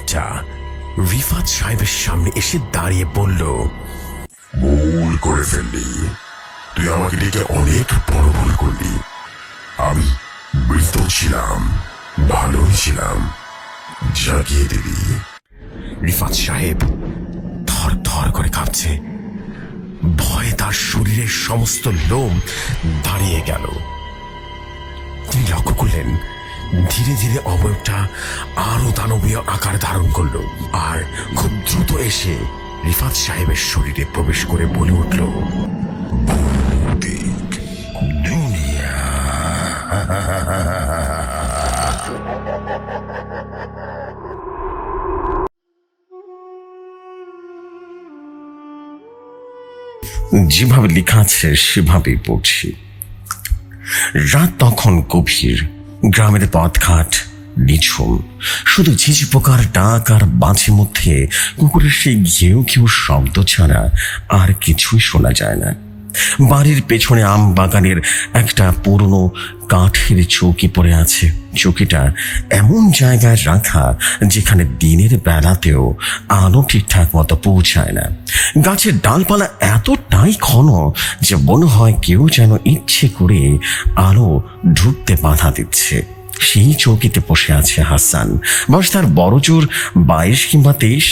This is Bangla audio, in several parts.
মেয়েটা রিফাত সাহেবের সামনে এসে দাঁড়িয়ে বলল, ভুল করে ফেললি, তুই আমাকে ডেকে অনেক বড় ভুল করলি। আমি মৃত ছিলাম, ভালোই ছিলাম, জাগিয়ে দিবি। রিফাত সাহেব থর থর করে কাঁপছে, ভয়ে তার শরীরের সমস্ত লোম দাঁড়িয়ে গেল। তিনি লক্ষ্য করলেন ধীরে ধীরে অবয়বটা আরো দানবীয় আকার ধারণ করলো, আর খুব দ্রুত এসে রিফাত সাহেবের শরীরে প্রবেশ করে বলে উঠল, ভৌতিক দুনিয়া। যেভাবে লেখা আছে সেভাবেই পড়ছি। রাত তখন গভীর, গ্রামের পথঘাট নিঝুম, শুধু ঝিঝি পোকার ডাক আর মাঝে মধ্যে কুকুরের সেই ঘেউ ঘেউ শব্দ ছাড়া আর কিছুই শোনা যায় না। বাড়ির পেছনে আম বাগানের একটা পুরনো কাঠের চৌকি পড়ে আছে। চৌকিটা এমন জায়গায় রাখা যেখানে দিনের বেলাতেও আলো ঠিকঠাক মতো পৌঁছায় না। গাছের ডালপালা এতটাই ঘন যে মনে হয় কেউ যেন ইচ্ছে করে আলো ঢুকতে বাধা দিচ্ছে। সেই চৌকিতে বসে আছে হাসান। বয়স তার বড়জোর 22 কিংবা 23।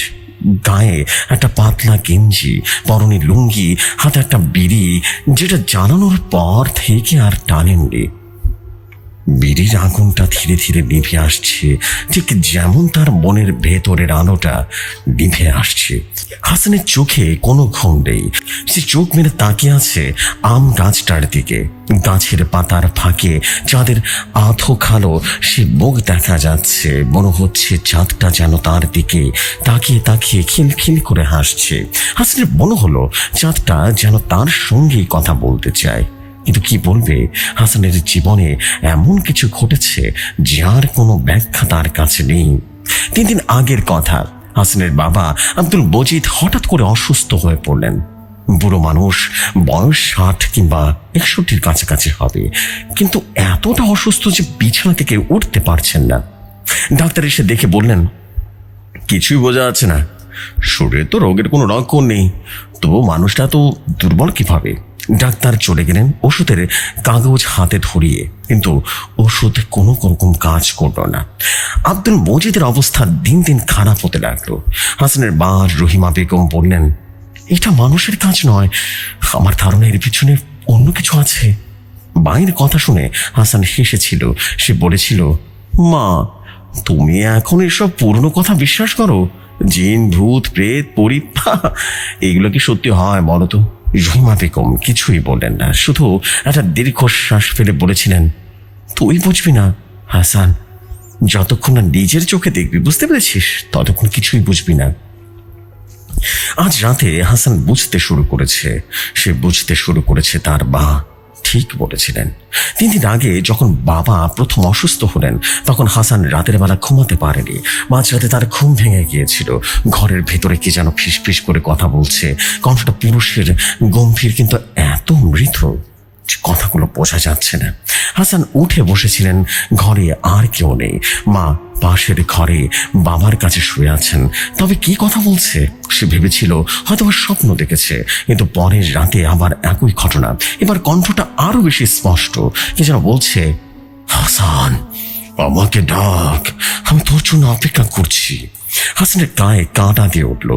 গায়ে একটা পাতলা গেঞ্জি, পরনে লুঙ্গি, হাতে একটা বিড়ি, যেটা জ্বালানোর পর থেকে আর টানেননি। বিড়ির আগুনটা ধীরে ধীরে নিভে আসছে, ঠিক যেমন তার মনের ভেতরের আলোটা নিভে আসছে। হাসানের চোখে কোনো ঘুম নেই। সে চোখ মেরে তাকিয়ে আছে আম গাছটার দিকে। গাছের পাতার ফাঁকে চাঁদের আধো খালো সে মুখ দেখা যাচ্ছে। মনে হচ্ছে চাঁদটা যেন তার দিকে তাকিয়ে তাকিয়ে খিলখিল করে হাসছে। হাসানের মনে হলো চাঁদটা যেন তার সঙ্গেই কথা বলতে চায়, কিন্তু কি বলবে? হাসানের জীবনে এমন কিছু ঘটেছে যার কোনো ব্যাখ্যা তার কাছে নেই। 3 দিন আগের কথা, হাসানের বাবা আব্দুল মজিদ হঠাৎ করে অসুস্থ হয়ে পড়লেন। বুড়ো মানুষ, বয়স 60 কিংবা 61-র কাছাকাছি হবে, কিন্তু এতটা অসুস্থ যে বিছানা থেকে উঠতে পারছেন না। ডাক্তার এসে দেখে বললেন, কিছুই বোঝা যাচ্ছে না, শরীরে তো রোগের কোনো লক্ষণ নেই, তবু মানুষটা তো দুর্বল কিভাবে? ডাক্তার চলে গেলেন ওষুধের কাগজ হাতে ধরিয়ে, কিন্তু ওষুধ কোনো রকম কাজ করল না। আব্দুল মজিদের অবস্থা দিন দিন খারাপ হতে লাগলো। হাসানের মা রহিমা বেগম বললেন, এটা মানুষের কাজ নয়, আমার ধারণা এর পিছনে অন্য কিছু আছে। মায়ের কথা শুনে হাসান হেসেছিল। সে বলেছিল, মা, তুমি এখন এসব পুরনো কথা বিশ্বাস করো? জিন, ভূত, প্রেত, পরী, এগুলো কি সত্যি হয় বলো তো? রহিমা বেগম কিছুই বললেন না, শুধু একটা দীর্ঘশ্বাস ফেলে বলেছিলেন, তুই বুঝবি না হাসান, যতক্ষণ না নিজের চোখে দেখবি, বুঝতে পেরেছিস, ততক্ষণ কিছুই বুঝবি না। আজ রাতে হাসান বুঝতে শুরু করেছে, সে বুঝতে শুরু করেছে তার মা ঠিক বলেছিলেন। 3 দিন আগে যখন বাবা প্রথম অসুস্থ হলেন, তখন হাসান রাতের বেলা ঘুমাতে পারেনি। মাঝরাতে তার ঘুম ভেঙে গিয়েছিল। ঘরের ভেতরে কে যেন ফিসফিস করে কথা বলছে। কণ্ঠটা পুরুষের, গম্ভীর, কিন্তু এত মৃদু কথাগুলো বোঝা যাচ্ছে না। হাসান উঠে বসেছিলেন। ঘরে আর কেউ নেই। মা পাশের ঘরে বাবার কাছে শুয়ে আছেন। তবে কি কথা বলছে? সে ভেবেছিল হয়তো স্বপ্ন দেখেছে, কিন্তু পরের রাতে আবার একই ঘটনা। এবার কণ্ঠটা আরো বেশি স্পষ্ট। কে যেন বলছে, হাসান, আমাকে ডাক, আমি তোর জন্য অপেক্ষা করছি। হাসানের গায়ে কাঁটা দিয়ে উঠল।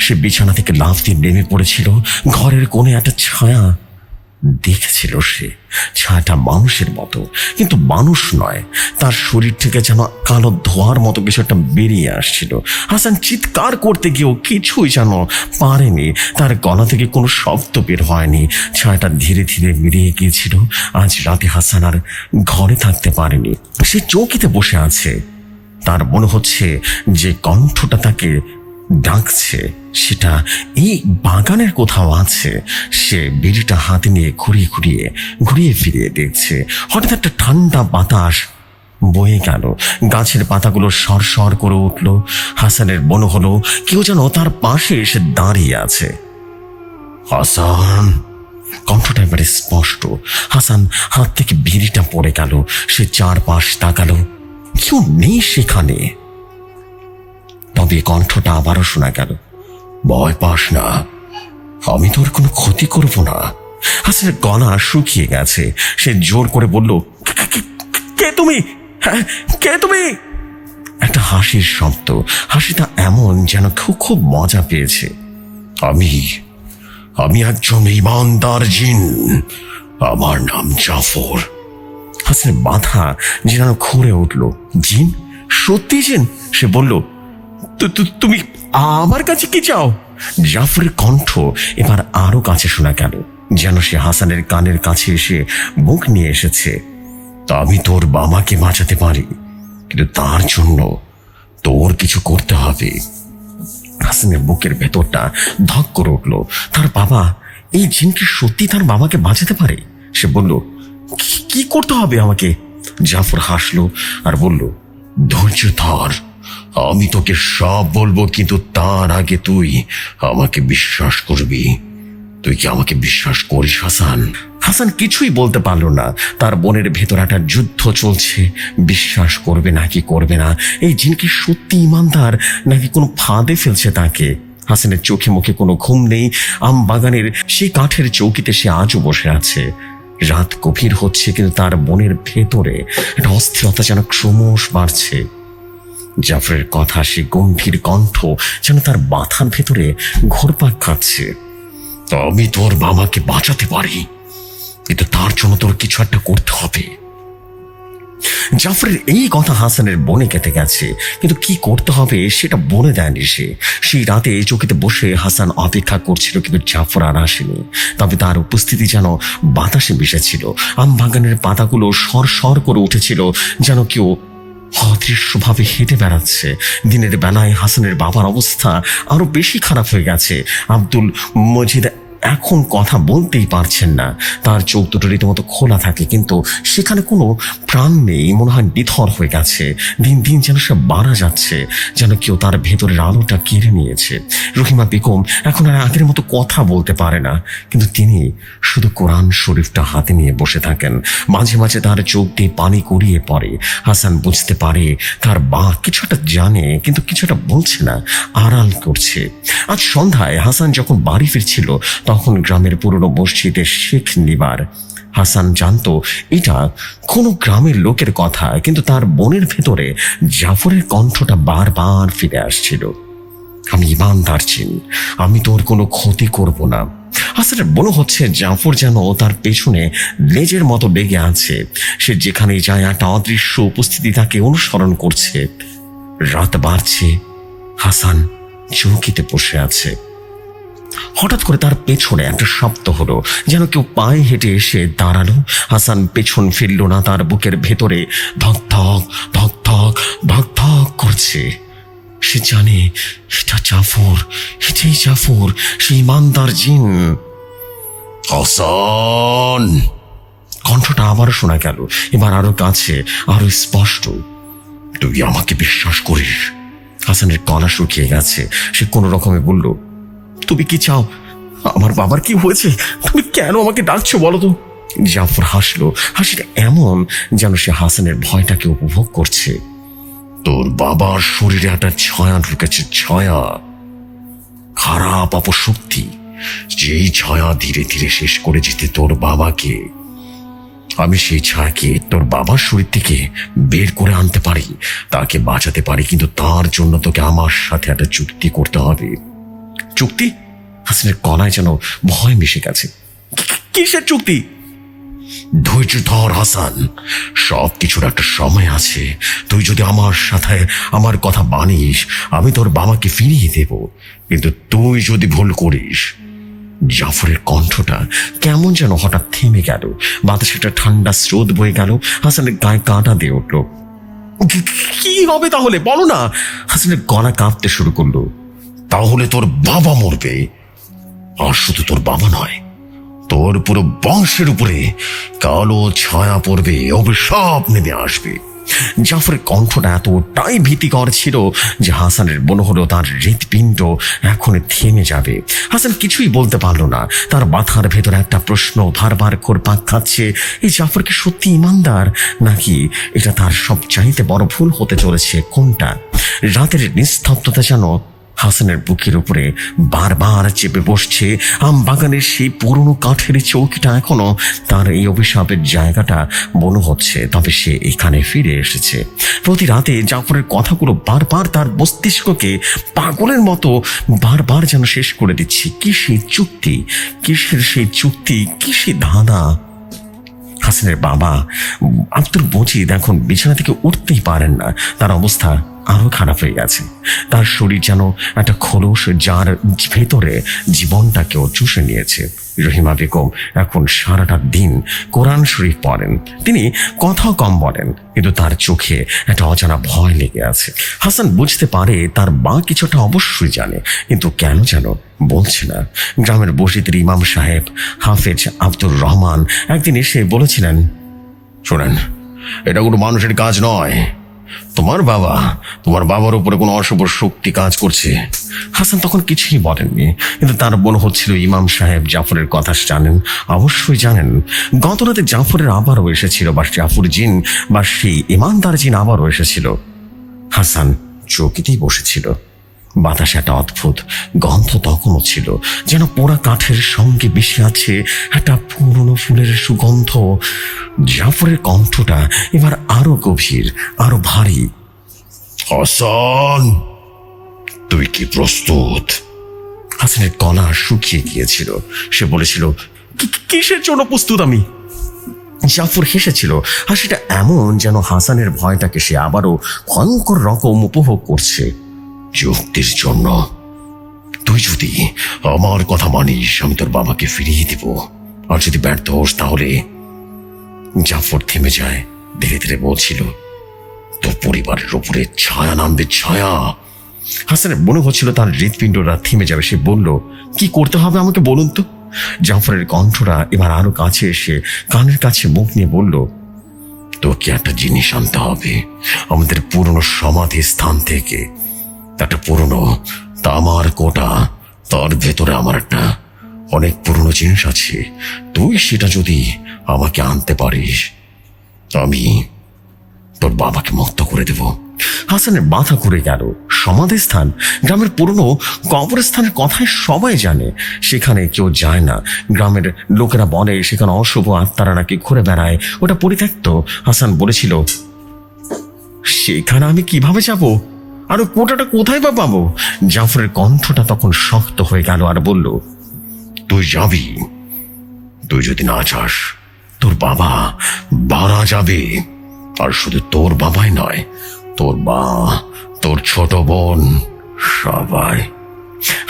সে বিছানা থেকে লাফ দিয়ে নেমে পড়েছিল। ঘরের কোণে একটা ছায়া দেখেছিল সে। ছায়াটা মানুষের মতো, কিন্তু মানুষ নয়। তার শরীর থেকে যেন কালো ধোঁয়ার মতো কিছু একটা বেরিয়ে আসছিল। হাসান চিৎকার করতে গিয়েও কিছুই যেন পারেনি। তার গলা থেকে কোনো শব্দ বের হয়নি। ছায়াটা ধীরে ধীরে মিলিয়ে গিয়েছিল। আজ রাতে হাসান আর ঘরে থাকতে পারেনি। সে চৌকিতে বসে আছে। তার মনে হচ্ছে যে কণ্ঠটা তাকে ডাকছে সেটা এই বাগানের কোথাও আছে। সে বিড়িটা হাতে নিয়ে ঘুরিয়ে ফিরিয়ে দেখছে। হঠাৎ একটা ঠান্ডা বাতাস বয়ে গেল। গাছের পাতাগুলো সরসর করে উঠল। হাসানের মনে হলো কেউ যেন তার পাশে এসে দাঁড়িয়ে আছে। হাসান, কণ্ঠটা এবারে স্পষ্ট। হাসান হাত থেকে বিড়িটা পড়ে গেল। সে চারপাশ তাকালো, কেউ নেই সেখানে। তবে কণ্ঠটা আবারও শোনা গেল, ভয় পাস না, আমি তোর কোনো ক্ষতি করব না। হাসানের গলা শুকিয়ে গেছে। সে জোর করে বলল, কে তুমি? হ্যাঁ, কে তুমি? একটা হাসির শব্দ। হাসিটা এমন যেন খুব খুব মজা পেয়েছে। আমি একজন ইমানদার জিন, আমার নাম জাফর। হাসানের মাথা যেন খুঁড়ে উঠল। জিন? সত্যি জিন? সে বলল, তুমি আমার কাছে কি চাও? জাফরের কণ্ঠ এবার আরো কাছে শোনা গেল, যেন সে হাসানের কানের কাছে এসে মুখ নিয়ে এসেছে। আমি তোর বাবাকে বাঁচাতে পারি, কিন্তু তার জন্য তোর কিছু করতে হবে। হাসানের বুকের ভেতরটা ধক করে উঠল। তার বাবা? এই জিন কি সত্যি তার বাবাকে বাঁচাতে পারে? সে বলল, কি করতে হবে আমাকে? জাফর হাসলো আর বলল, ধৈর্য ধর, আমি তোকে সব বলবো, কিন্তু তার আগে তুই আমাকে বিশ্বাস করবি। তুই কি আমাকে বিশ্বাস করিস হাসান? হাসান কিছুই বলতে পারল না। তার বোনের ভেতর একটা যুদ্ধ চলছে। বিশ্বাস করবে নাকি করবে না? এই জিন কি সত্যি ইমানদার, নাকি কোনো ফাঁদে ফেলছে তাকে? হাসানের চোখে মুখে কোনো ঘুম নেই। আম বাগানের সেই কাঠের চৌকিতে সে আজও বসে আছে। রাত গভীর হচ্ছে, কিন্তু তার মনের ভেতরে একটা অস্থিরতা যেন ক্রমশ বাড়ছে। জাফরের কথা, সে গম্ভীর কণ্ঠ যেন তার মাথার ভেতরে ঘোরপাক খাচ্ছে। আমি তোর বাবাকে বাঁচাতে পারি, কিন্তু তার জন্য তোর কিছু একটা করতে হবে। জাফরের এই কথা হাসানের বনে কেটে গেছে, কিন্তু কি করতে হবে সেটা বলে দেয়নি সে। সেই রাতে চৌকিতে বসে হাসান অপেক্ষা করছিল, কিন্তু জাফর আর আসেনি। তবে তার উপস্থিতি যেন বাতাসে মিশেছিল। আম বাগানের পাতাগুলো সর সর করে উঠেছিল, যেন কেউ অদৃশ্যভাবে হেঁটে বেড়াচ্ছে। দিনের বেলায় হাসানের বাবার অবস্থা আরো বেশি খারাপ হয়ে গেছে। আব্দুল মজিদ এখন কথা বলতেই পারছেন না। তার চোখ দুটো রীতিমতো খোলা থাকে, কিন্তু সেখানে কোনো প্রাণ নেই। মনে হয় নিথর হয়ে গেছে। দিন দিন যেন সে মারা যাচ্ছে, যেন কেউ তার ভেতরের আলোটা কেড়ে নিয়েছে। রহিমা বেগম এখন আর আগের মতো কথা বলতে পারে না, কিন্তু তিনি শুধু কোরআন শরীফটা হাতে নিয়ে বসে থাকেন। মাঝে মাঝে তার চোখ দিয়ে পানি গড়িয়ে পড়ে। হাসান বুঝতে পারে তার মা কিছু একটা জানে, কিন্তু কিছু একটা বলছে না, আড়াল করছে। আজ সন্ধ্যায় হাসান যখন বাড়ি ফিরছিল, তখন গ্রামের পুরনো মসজিদে শেখ নিবার। হাসান জানতো এটা কোনো গ্রামের লোকের কথা, কিন্তু তার মনের ভেতরে জাফরের কণ্ঠটা বারবার ফিরে আসছিল। আমি ইমানদার জিন, আমি তোর কোনো ক্ষতি করব না। হাসানের মনে হচ্ছে জাফর যেন তার পেছনে লেজের মতো লেগে আছে। সে যেখানে যায় একটা অদৃশ্য উপস্থিতি তাকে অনুসরণ করছে। রাত বাড়ছে। হাসান চৌকিতে বসে আছে। হঠাৎ করে তার পেছনে একটা শব্দ হলো, যেন কেউ পায়ে হেঁটে এসে দাঁড়ালো। হাসান পেছন ফিরল না। তার বুকের ভেতরে ধক ধক ধক ধক ধক ধক করছে। সে জানে এটা জাফর, এটাই জাফর, সেই ইমানদার জিন। হাসান! কণ্ঠটা আবারও শোনা গেল, এবার আরো কাছে, আরো স্পষ্ট। তুই আমাকে বিশ্বাস করিস? হাসানের গলা শুকিয়ে গেছে। সে কোনো রকমে বলল, তুমি কি চাও? আমার বাবার কি হয়েছে? তুমি কেন আমাকে ডাকছো বলো তো? জাফর হাসলো। হাসিটা এমন যেন সে হাসানের ভয়টাকে উপভোগ করছে। তোর বাবার শরীরে একটা ছায়া ঢুকেছে, ছায়া, খারাপ অপশক্তি, যেই ছায়া ধীরে ধীরে শেষ করে যেতে তোর বাবাকে। আমি সেই ছায়াকে তোর বাবার শরীর থেকে বের করে আনতে পারি, তাকে বাঁচাতে পারি, কিন্তু তার জন্য তোকে আমার সাথে একটা চুক্তি করতে হবে। চুক্তি? হাসানের গলায় যেন ভয় মিশে গেছে। কিসের চুক্তি? ধৈর্য ধর হাসান, সব কিছুর একটা সময় আছে। তুই যদি আমার সাথে আমার কথা মানিস, আমি তোর বাবাকে ফিরিয়ে দেব, কিন্তু তুই যদি ভুল করিস। জাফরের কণ্ঠটা কেমন যেন হঠাৎ থেমে গেল। বাতাসে একটা ঠান্ডা স্রোত বয়ে গেল। হাসানের গায়ে কাঁটা দিয়ে উঠল। কি হবে তাহলে বলো না? হাসানের গলা কাঁপতে শুরু করলো। তাহলে তোর বাবা মরবে, আর শুধু তোর বাবা নয়, তোর পুরো বংশের উপরে কালো ছায়া পড়বে, অভিশাপ নেমে আসবে। জাফরের কণ্ঠটা এতটাই ভীতিকর ছিল যে হাসানের মনে হলো তার হৃৎপিণ্ড এখন থেমে যাবে। হাসান কিছুই বলতে পারলো না। তার মাথার ভেতরে একটা প্রশ্ন বারবার ঘুরপাক খাচ্ছে, এই জাফর কি সত্যি ইমানদার, নাকি এটা তার সবচাইতে বড় ভুল হতে চলেছে? কোনটা? রাতের নিস্তব্ধতা যেন হাসানের বুকের উপরে বারবার চেপে বসছে। আম বাগানের সেই পুরনো কাঠের চৌকিটা এখনো তার এই অভিশাপের জায়গাটা মনে হচ্ছে। তবে সে এখানে ফিরে এসেছে। প্রতি রাতে জাফরের কথাগুলো বারবার তার মস্তিষ্ককে পাগলের মতো বারবার যেন শেষ করে দিচ্ছে। কি সেই চুক্তি, কিসের সেই চুক্তি, কি সেই ধাঁধা? হাসানের বাবা আব্দুল মজিদ এখন বিছানা থেকে উঠতেই পারেন না। তার অবস্থা আরো খারাপ হয়ে গেছে। তার শরীর যেন একটা খোলস, যার ভেতরে জীবনটাকেও চুষে নিয়েছে। রহিমা বেগম এখন সারাটা দিন কোরআন শরীফ পড়েন। তিনি কথাও কম বলেন, কিন্তু তার চোখে একটা অজানা ভয় লেগে আছে। হাসান বুঝতে পারে তার মা কিছুটা অবশ্যই জানে, কিন্তু কেন যেন বলছে না। গ্রামের মসজিদের ইমাম সাহেব হাফেজ আব্দুর রহমান একদিন এসে বলেছিলেন, শোনেন, এটা কোনো মানুষের কাজ নয়। তোমার বাবার উপরে কোনো অশুভ শক্তি কাজ করছে। হাসান তখন কিছুই বলেননি, কিন্তু তার মনে হচ্ছিল ইমাম সাহেব জাফরের কথা জানেন, অবশ্যই জানেন। গত রাতে জাফরের আবারও এসেছিল, বা জাফর জিন বা সেই ইমানদার জিন আবারও এসেছিল। হাসান চৌকিতেই বসেছিল। বাতাসে একটা অদ্ভুত গন্ধ তখনও ছিল, যেন পোড়া কাঠের সঙ্গে মিশে আছে একটা পুরনো ফুলের সুগন্ধ। জাফরের কণ্ঠটা এবার আরো গভীর, আরো ভারী। হাসান, তুই কি প্রস্তুত? হাসানের গলা শুকিয়ে গিয়েছিল। সে বলেছিল, কিসের জন্য প্রস্তুত আমি? জাফর হেসেছিল, হাসিটা এমন যেন হাসানের ভয়টাকে সে আবারও ভয়ঙ্কর রকম উপভোগ করছে। যুক্তির জন্য। তুই যদি আমার কথা মানিস, আমি তোর বাবাকে ফিরিয়ে দিব। আর যদি ব্যর্থ হোস তাহলে। জাফর থেমে যায়, ধীরে ধীরে বলছিল, তোর পরিবারের উপরে ছায়া নামবে, ছায়া। হাসানের মনে হচ্ছিল তার হৃৎপিণ্ডটা থেমে যাবে। সে বলল, কি করতে হবে আমাকে বলুন তো? জাফরের কণ্ঠটা এবার আরো কাছে এসে কানের কাছে মুখ নিয়ে বলল, তোকে একটা জিনিস আনতে হবে আমাদের পুরনো সমাধি স্থান থেকে। একটা পুরনো তামার কোটা, তার ভেতরে আমার একটা অনেক পুরনো জিনিস আছে। তুই সেটা যদি আমাকে আনতে পারিস, আমি তোর বাবাকে মুক্ত করে দেব। হাসানের মাথা ঘুরে গেল। সমাধিস্থান? গ্রামের পুরনো কবরস্থানের কথাই সবাই জানে, সেখানে কেউ যায় না। গ্রামের লোকেরা বলে সেখানে অশুভ আত্মারা নাকি ঘুরে বেড়ায়, ওটা পরিত্যক্ত। হাসান বলেছিল, সেখানে আমি কিভাবে যাব? আর কোটাটা কোথায় বা পাবো? জাফরের কণ্ঠটা তখন শক্ত হয়ে গেল আর বলল, তুই যাবি। তুই যদি না যাস, তোর বাবা মারা যাবে। আর শুধু তোর বাবাই নয়, তোর মা, তোর ছোট বোন, সবাই।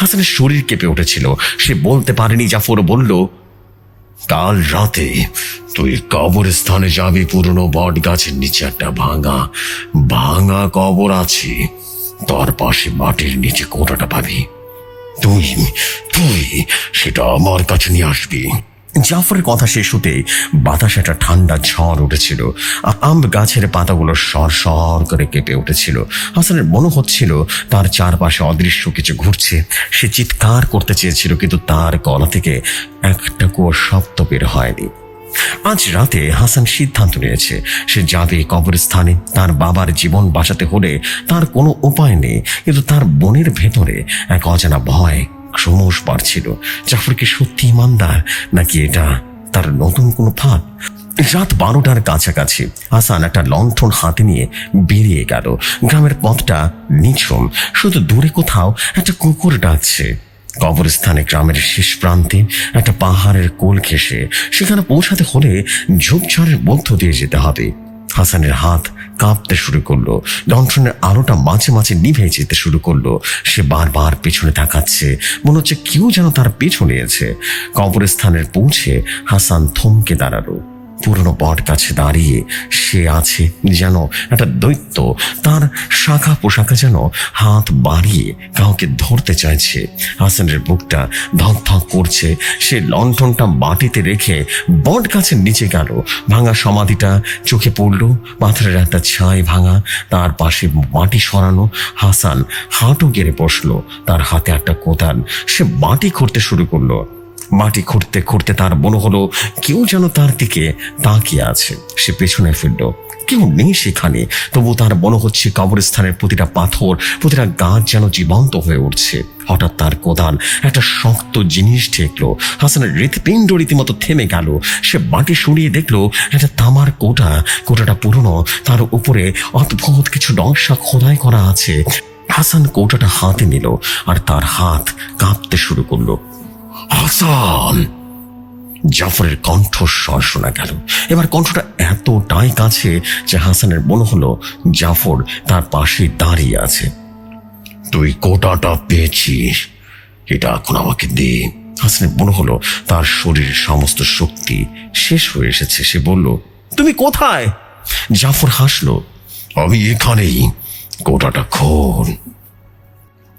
হাসানের শরীর কেঁপে উঠেছিল। সে বলতে পারেনি। জাফর বলল, কাল রাতে তুই কবরস্থানে যাবি। পুরনো বট গাছের নিচে একটা ভাঙা ভাঙা কবর আছে। তার পাশে মাটির নিচে কোটাটা পাবি। তুই তুই সেটা আমার কাছে নিয়ে আসবি। জাফরের কথা শেষ হতে বাতাসে একটা ঠান্ডা ঝড় উঠেছিল। আম গাছের পাতাগুলো সর সর করে কেঁপে উঠেছিল। হাসানের মনে হচ্ছিল তার চারপাশে অদৃশ্য কিছু ঘুরছে। সে চিৎকার করতে চেয়েছিল, কিন্তু তার গলা থেকে একটা কুয়ো শব্দ বের হয়নি। আজ রাতে হাসান সিদ্ধান্ত নিয়েছে, সে যাবে কবরস্থানে। তার বাবার জীবন বাঁচাতে হলে তার কোনো উপায় নেই, কিন্তু তার বোনের ভেতরে এক অজানা ভয় ক্রমশ বাড়ছিল। জাফর কি সত্যি ইমানদার, নাকি এটা তার নতুন কোনো ফাঁদ? রাত 12টার কাছাকাছি হাসান একটা লণ্ঠন হাতে নিয়ে বেরিয়ে গেল। গ্রামের পথটা নিঝুম, শুধু দূরে কোথাও একটা কুকুর ডাকছে। কবরস্থানে গ্রামের শেষ প্রান্তে একটা পাহাড়ের কোল ঘেঁষে। সেখানে পৌঁছাতে হলে ঝোপঝাড়ের মধ্য দিয়ে যেতে হবে। হাসানের হাত কাঁপতে শুরু করলো। লণ্ঠনের আলোটা মাঝে মাঝে নিভে যেতে শুরু করলো। সে বারবার পেছনে তাকাচ্ছে, মনে হচ্ছে কেউ যেন তার পেছনে আছে। কবরস্থানের পৌঁছে হাসান থমকে দাঁড়ালো। পুরনো বট গাছে দাঁড়িয়ে সে আছে যেন একটা দৈত্য, তার শাখা পোশাকা যেন হাত বাড়িয়ে কাউকে ধরতে চাইছে। হাসানের বুকটা ধক ধক করছে। সে লণ্ঠনটা মাটিতে রেখে বট গাছের নিচে গেল। ভাঙা সমাধিটা চোখে পড়ল, পাথরের একটা ছাই ভাঙা, তার পাশে মাটি সরানো। হাসান হাঁটু গেড়ে বসলো, তার হাতে একটা কোদাল। সে মাটি খুঁড়তে শুরু করলো। মাটি খুঁড়তে খুঁড়তে তার মনে হলো কেউ যেন তার দিকে তাকিয়ে আছে। সে পেছনে ফিরল, কেউ নেই সেখানে। তবু তার মনে হচ্ছে কবরস্থানের প্রতিটা পাথর, প্রতিটা গাছ যেন জীবন্ত হয়ে উঠছে। হঠাৎ তার কোদাল একটা শক্ত জিনিস ঠেকলো। হাসানের হৃৎপিণ্ড রীতিমতো থেমে গেল। সে মাটি সরিয়ে দেখলো একটা তামার কোটাটা পুরনো, তার উপরে অদ্ভুত কিছু নকশা খোদাই করা আছে। হাসান কৌটাটা হাতে নিল আর তার হাত কাঁপতে শুরু করলো। হাসান! জাফরের কণ্ঠস্বর শোনা গেল। এবার কণ্ঠটা এতটাই কাছে যে হাসানের মনে হলো জাফর তার পাশে দাঁড়িয়ে আছে। তুই কোটাটা পেয়েছিস, এটা এখন আমাকে দে। হাসানের মনে হলো তার শরীরের সমস্ত শক্তি শেষ হয়ে এসেছে। সে বলল, তুমি কোথায়? জাফর হাসলো, আমি এখানেই, কোটাটা খোল।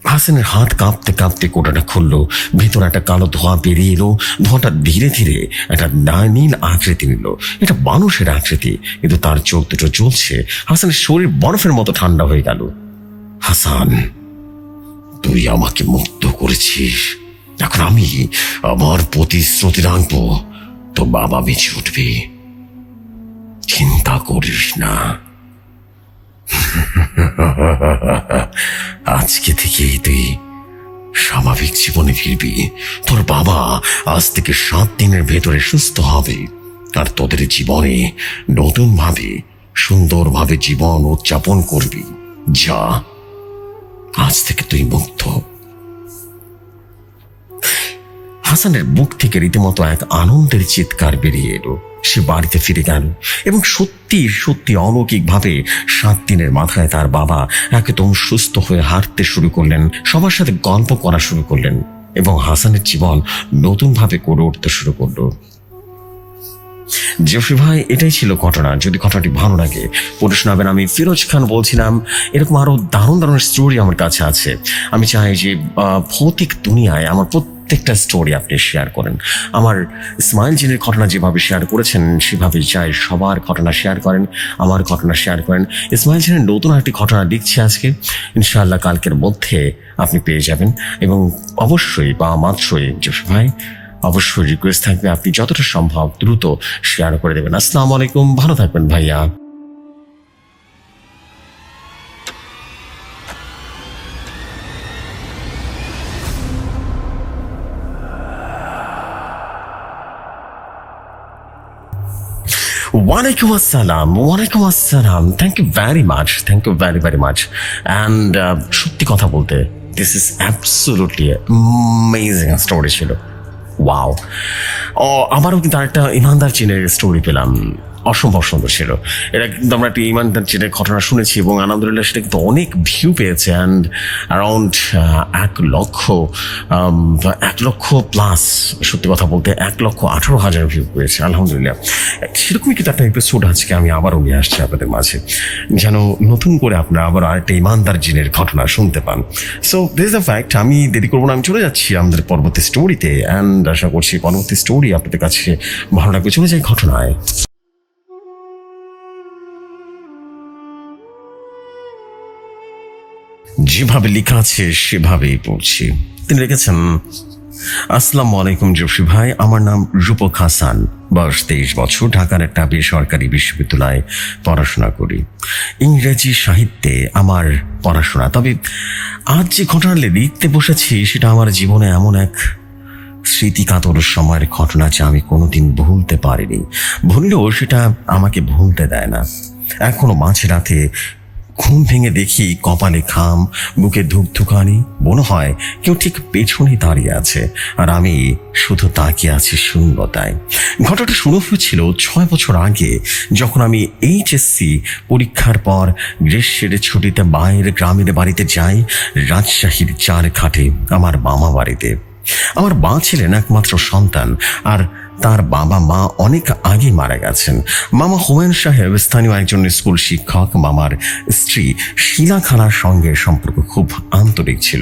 হাসানের হাত কাঁপতে কাঁপতে কোটাটা খুললো। ভেতরে একটা কালো ধোঁয়া বেরিয়ে এলো। ধোঁয়াটা ধীরে ধীরে একটা নীল আকৃতি নিল। এটা মানুষের আকৃতি, কিন্তু তার চোখ দুটো জ্বলছে। হাসানের শরীর বরফের মতো ঠান্ডা হয়ে গেল। হাসান, তুই আমাকে মুক্ত করেছিস, এখন আমি আমার প্রতিশ্রুতি রাখবো, তোর বাবা বেঁচে উঠবে, চিন্তা করিস না। আজকে থেকেই তুই স্বাভাবিক জীবনে ফিরবি। তোর বাবা আজ থেকে 7 দিনের ভেতরে সুস্থ হবে, আর তোদের জীবনে নতুনভাবে সুন্দরভাবে জীবন উদযাপন করবি। যা, আজ থেকে তুই মুক্ত। হাসানের বুক থেকে রীতিমতো এক আনন্দের চিৎকার বেরিয়ে এলো। সে বাড়িতে ফিরে গেল এবং সত্যি সত্যি অলৌকিকভাবে 7 দিনের মাথায় তার বাবা একদম সুস্থ হয়ে হাঁটতে শুরু করলেন, সবার সাথে গল্প করা শুরু করলেন এবং হাসানের জীবন নতুনভাবে গড়ে উঠতে শুরু করলো। জেফরি ভাই, এটাই ছিল ঘটনা। যদি ঘটনাটি ভালো লাগে পড়ে শোনাবেন। আমি ফিরোজ খান বলছিলাম। এরকম আরো দারুণ দারুণ স্টোরি আমার কাছে আছে। আমি চাই যে ভৌতিক দুনিয়ায় আমার প্রত্যেকটা স্টোরি আপনি শেয়ার করেন। আমার ইসমাইল জিনের ঘটনা যেভাবে শেয়ার করেছেন সেভাবে চাই সবার ঘটনা শেয়ার করেন, আমার ঘটনা শেয়ার করেন। ইসমাইল জিনের নতুন একটি ঘটনা লিখছি আজকে, ইনশাআল্লাহ কালকের মধ্যে আপনি পেয়ে যাবেন। এবং অবশ্যই বা মাত্রই জেফরি ভাই অবশ্যই রিকোয়েস্ট থাকবে আপনি যতটা সম্ভব দ্রুত শেয়ার করে দেবেন। আসসালামু আলাইকুম, ভালো থাকবেন ভাইয়া। ওয়ালাইকুম আসসালাম। Thank you very much. And সত্যি কথা বলতে this is absolutely amazing story ছিল। ওয়াও! আমারও কিন্তু আরেকটা ইমানদার চীনের স্টোরি পেলাম, অসম্ভব সুন্দর ছিল। এটা কিন্তু আমরা একটা ইমানদার চীনের ঘটনা শুনেছি এবং আলহামদুলিল্লাহ সেটা কিন্তু অনেক ভিউ পেয়েছে। অ্যান্ড অ্যারাউন্ড 1 লক্ষ প্লাস, সত্যি কথা বলতে 1,18,000 ভিউ পেয়েছে আলহামদুলিল্লাহ। সেরকমই কিন্তু একটা এপিসোড আজকে আমি আবারও নিয়ে আসছি আপনাদের মাঝে, যেন নতুন করে আপনারা আবার আরেকটা ইমানদার জিনের ঘটনা শুনতে পান। So this is the fact. আমি দেরি করবো না, আমি চলে যাচ্ছি আমাদের পরবর্তী স্টোরিতে। অ্যান্ড আশা করছি পরবর্তী স্টোরি আপনাদের কাছে ভালো লাগবে। চলে যাই ঘটনায়। যেভাবে লেখা আছে সেভাবেই পড়ছি। তিনি লিখেছেন, আসসালামু আলাইকুম জেফরি ভাই, আমার নাম রূপক হাসান, বয়স 23 বছর, ঢাকার একটা বেসরকারি বিশ্ববিদ্যালয়ে পড়াশোনা করি। ইংরেজি সাহিত্যে আমার পড়াশোনা। তবে আজ যে ঘটনা লিখতে বসেছি সেটা আমার জীবনে এমন এক স্মৃতিকাতর সময়ের ঘটনা যা আমি কোনোদিন ভুলতে পারিনি। ভুললেও সেটা আমাকে ভুলতে দেয় না। এখনো মাঝরাতে ঘুম ভেঙে দেখি কপালে ঘাম, বুকে ধুকধুকানি, মনে হয় কেউ ঠিক পেছনে দাঁড়িয়ে আছে আর আমি শুধু তাকিয়ে আছি শূন্যতায়। ঘটনাটা শুরু হয়েছিল 6 বছর আগে, যখন আমি HSC পরীক্ষার পর গ্রীষ্মের ছুটিতে মায়ের গ্রামের বাড়িতে যাই, রাজশাহীর চারঘাটে আমার মামা বাড়িতে। আমার মা ছিলেন একমাত্র সন্তান আর তার বাবা মা অনেক আগে মারা গেছেন। মামা হুমায়ুন সাহেব স্থানীয় একজন স্কুল শিক্ষক। মামার স্ত্রী শিলা খালার সঙ্গে সম্পর্ক খুব আন্তরিক ছিল।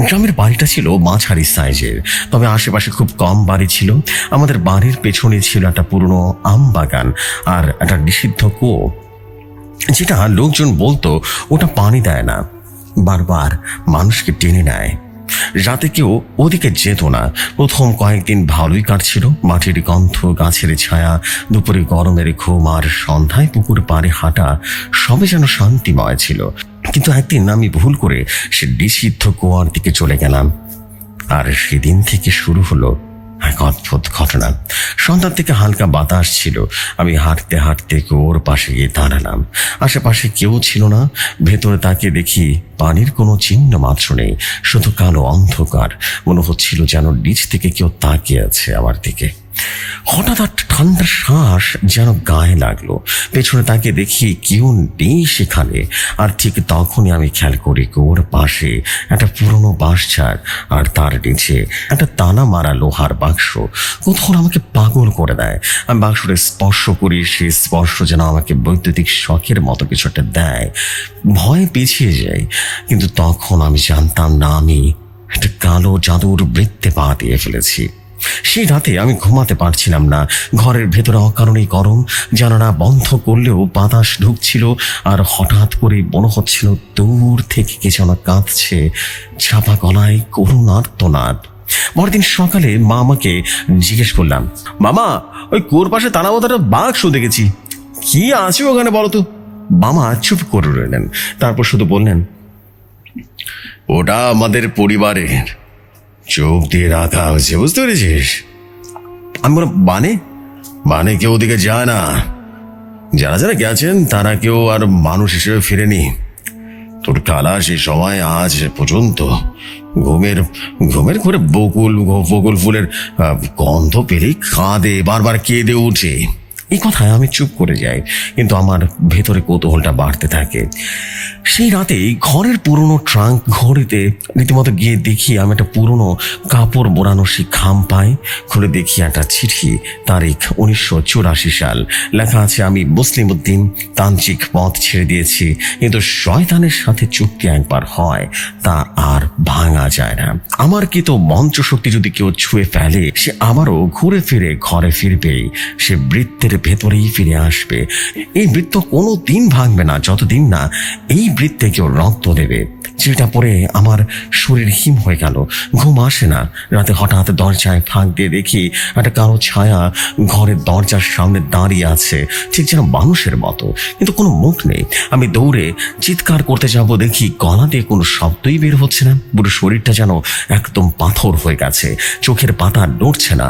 গ্রামের বাড়িটা ছিল মাঝারি সাইজের, তবে আশেপাশে খুব কম বাড়ি ছিল। আমাদের বাড়ির পেছনে ছিল একটা পুরনো আম বাগান আর একটা নিষিদ্ধ কুয়ো, যেটা লোকজন বলতো ওটা পানি দেয় না, বারবার মানুষকে টেনে নেয়। রাতে কেউ ওদিকে যেত না। প্রথম কয়েকদিন ভালোই কাটছিল। মাটির গন্ধ, গাছের ছায়া, দুপুরে গরমের ঘুম আর সন্ধ্যায় পুকুর পাড়ে হাঁটা সবে যেন শান্তিময় ছিল। কিন্তু একদিন আমি ভুল করে সে নিষিদ্ধ কুয়ার দিকে চলে গেলাম, আর সেদিন থেকে শুরু হলো এক অদ্ভুত ঘটনা। সন্ধ্যার থেকে হালকা বাতাস ছিল। আমি হাঁটতে হাঁটতে কুয়োর পাশে গিয়ে দাঁড়ালাম। আশেপাশে কেউ ছিল না। ভেতরে তাকিয়ে দেখি পানির কোনো চিহ্ন মাত্র নেই, শুধু কালো অন্ধকার। মনে হচ্ছিল যেন নিচ থেকে কেউ তাকিয়ে আছে আমার দিকে। হঠাৎ একটা ঠান্ডা শ্বাস যেন গায়ে লাগলো। পেছনে তাকিয়ে দেখি কেউ নেই সেখানে। আর ঠিক তখনই আমি খেয়াল করি কুয়োর পাশে একটা পুরনো বাঁশঝাড়, আর তার নিচে একটা তালা মারা লোহার বাক্স। কোথাও আমাকে পাগল করে দেয়। আমি বাক্সটা স্পর্শ করি। সেই স্পর্শ যেন আমাকে বৈদ্যুতিক শকের মতো কিছু একটা দেয়। ভয়ে পিছিয়ে যাই, কিন্তু তখন আমি জানতাম না আমি একটা কালো জাদুর বৃত্তে পা দিয়ে ফেলেছি। সেই রাতে আমি ঘুমাতে পারছিলাম না। ঘরের ভেতরে অকারণেই গরম। জানালা বন্ধ করলেও বাতাস ঢুকছিল, আর হঠাৎ করে মনে হচ্ছিল দূর থেকে কে যেন কাঁদছে, চাপা গলায় করুণ আর্তনাদ। পরদিন সকালে মা আমাকে জিজ্ঞেস করলাম, মামা, ওই কুয়োর পাশে তালাবতাটা বাক্স দেখেছি, কি আছে ওখানে বলো তো? মামা চুপ করে রইলেন, তারপর শুধু বললেন, ওটা আমাদের পরিবারের চোখ দিয়ে রাখা হয়েছে, বুঝতে পেরেছিস? আমি বললাম, মানে কেউ ওদিকে যায় না। যারা যারা গেছেন তারা কেউ আর মানুষ হিসেবে ফিরেনি। তোর খালা সেই সময় আজ পর্যন্ত ঘুমের ঘরে বকুল ফুলের গন্ধ পেলেই কাঁদে, বারবার কেঁদে উঠে। এই কথায় আমি চুপ করে যাই, কিন্তু আমার ভেতরে কৌতূহলটা বাড়তে থাকে। সেই রাতেই ঘরের পুরনো ট্রাঙ্ক ঘড়িতে রীতিমতো গিয়ে দেখি আমি একটা পুরনো কাপড় মোড়ানো সেই খাম পাই। খুলে দেখি একটা চিঠি, তারিখ 1984 সাল। লেখা আছে, আমি মুসলিম উদ্দিন তান্ত্রিক পথ ছেড়ে দিয়েছি, কিন্তু শয়তানের সাথে চুক্তি একবার হয় তা আর ভাঙা যায় না। আমার কি তো মন্ত্র শক্তি যদি কেউ ছুঁয়ে ফেলে, সে আবারও ঘুরে ফিরে ঘরে ফিরবেই। সে বৃত্তের ভেতরেই ফিরে আসবে। এই বৃত্ত কোনো দিন ভাঙবে না যতদিন না এই বৃত্তে কেউ রক্ত দেবে। যেটা পরে আমার শরীর হিম হয়ে গেল। ঘুম আসে না। রাতে হঠাৎ দরজায় ফাঁক দিয়ে দেখি একটা কালো ছায়া ঘরের দরজার সামনে দাঁড়িয়ে আছে, ঠিক যেন মানুষের মতো, কিন্তু কোনো মুখ নেই। আমি দৌড়ে চিৎকার করতে যাব, দেখি গলা দিয়ে কোনো শব্দই বের হচ্ছে না। পুরো শরীরটা যেন একদম পাথর হয়ে গেছে। চোখের পাতা নড়ছে না।